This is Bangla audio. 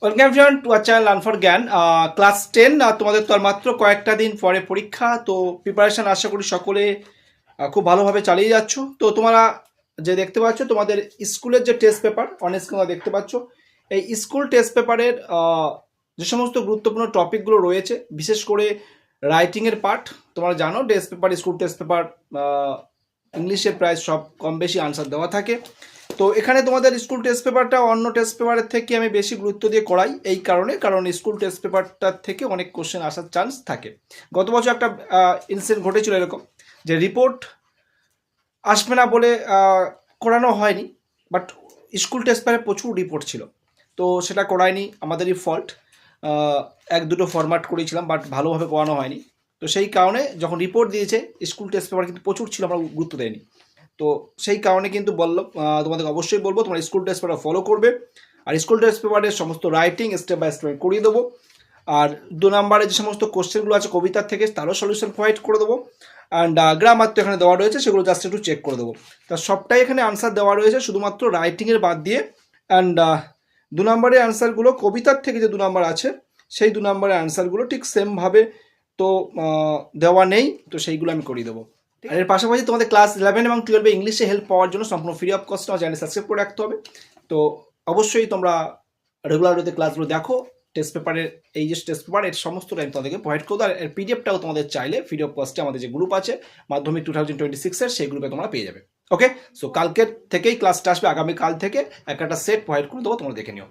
Welcome everyone to our channel learn for জ্ঞান। ক্লাস 10 তোমাদের তো আর মাত্র কয়েকটা দিন পরে পরীক্ষা, তো প্রিপারেশন আশা করি সকলে খুব ভালোভাবে চালিয়ে যাচ্ছ। তো তোমরা যে দেখতে পাচ্ছ তোমাদের স্কুলের যে টেস্ট পেপার অন স্ক্রিনে দেখতে পাচ্ছ, এই স্কুল টেস্ট পেপারের যে সমস্ত গুরুত্বপূর্ণ টপিকগুলো রয়েছে, বিশেষ করে রাইটিংয়ের পার্ট। তোমরা জানো test paper, school test paper ইংলিশে প্রায় সব কম বেশি আনসার দেওয়া থাকে। তো এখানে তোমাদের স্কুল টেস্ট পেপারটা অন্য টেস্ট পেপারের থেকে আমি বেশি গুরুত্ব দিয়ে করাই, এই কারণ স্কুল টেস্ট পেপারটার থেকে অনেক কোশ্চেন আসার চান্স থাকে। গত বছর একটা ইনসিডেন্ট ঘটেছিল এরকম, যে রিপোর্ট আসবে না বলে করানো হয়নি, বাট স্কুল টেস্ট পেপারে প্রচুর রিপোর্ট ছিল, তো সেটা করায়নি, আমাদেরই ফল্ট। এক দুটো ফরম্যাট করেছিলাম বাট ভালোভাবে করানো হয়নি। তো সেই কারণে যখন রিপোর্ট দিয়েছে স্কুল টেস্ট পেপার কিন্তু প্রচুর ছিল, আমরা গুরুত্ব দেয়নি। তো সেই কারণে কিন্তু বললাম, তোমাদের অবশ্যই বলবো তোমরা স্কুল টেস্ট পেপার ফলো করবে। আর স্কুল টেস্ট পেপারের সমস্ত রাইটিং স্টেপ বাই স্টেপ করিয়ে দেবো। আর 2 নম্বরে যে সমস্ত কোশ্চেনগুলো আছে কবিতার থেকে, তারও সলিউশন প্রোভাইড করে দেবো। অ্যান্ড গ্রামার তো এখানে দেওয়া রয়েছে, সেগুলো জাস্ট একটু চেক করে দেবো। তা সবটাই এখানে আনসার দেওয়া রয়েছে, শুধুমাত্র রাইটিংয়ের বাদ দিয়ে। অ্যান্ড 2 নম্বরের অ্যান্সারগুলো কবিতার থেকে যে 2 নম্বর আছে, সেই 2 নম্বরের অ্যান্সারগুলো ঠিক সেমভাবে তো দেওয়া নেই, তো সেইগুলো আমি করিয়ে দেবো। আর এর পাশাপাশি তোমাদের ক্লাস 11 এবং 12 ইংলিশে হেল্প পাওয়ার জন্য সম্পূর্ণ ফ্রি অফ কস্ট আমার চ্যানেল সাবস্ক্রাইব করে রাখতে হবে। তো অবশ্যই তোমরা রেগুলার ওয়েতে ক্লাসগুলো দেখো। টেস্ট পেপারের এই যে টেস্ট পেপার, এর সমস্ত টাইম তোমাদেরকে প্রোভাইড করবো। আর এর পিডিএফটাও তোমাদের চাইলে ফ্রি অফ কস্টে আমাদের যে গ্রুপ আছে মাধ্যমিক 2026-এর, সেই গ্রুপে তোমরা পেয়ে যাবে। ওকে, সো কালকের থেকেই ক্লাসটা আসবে, আগামীকাল থেকে একটা সেট প্রোভাইড করে দেবো, তোমরা দেখে নিও।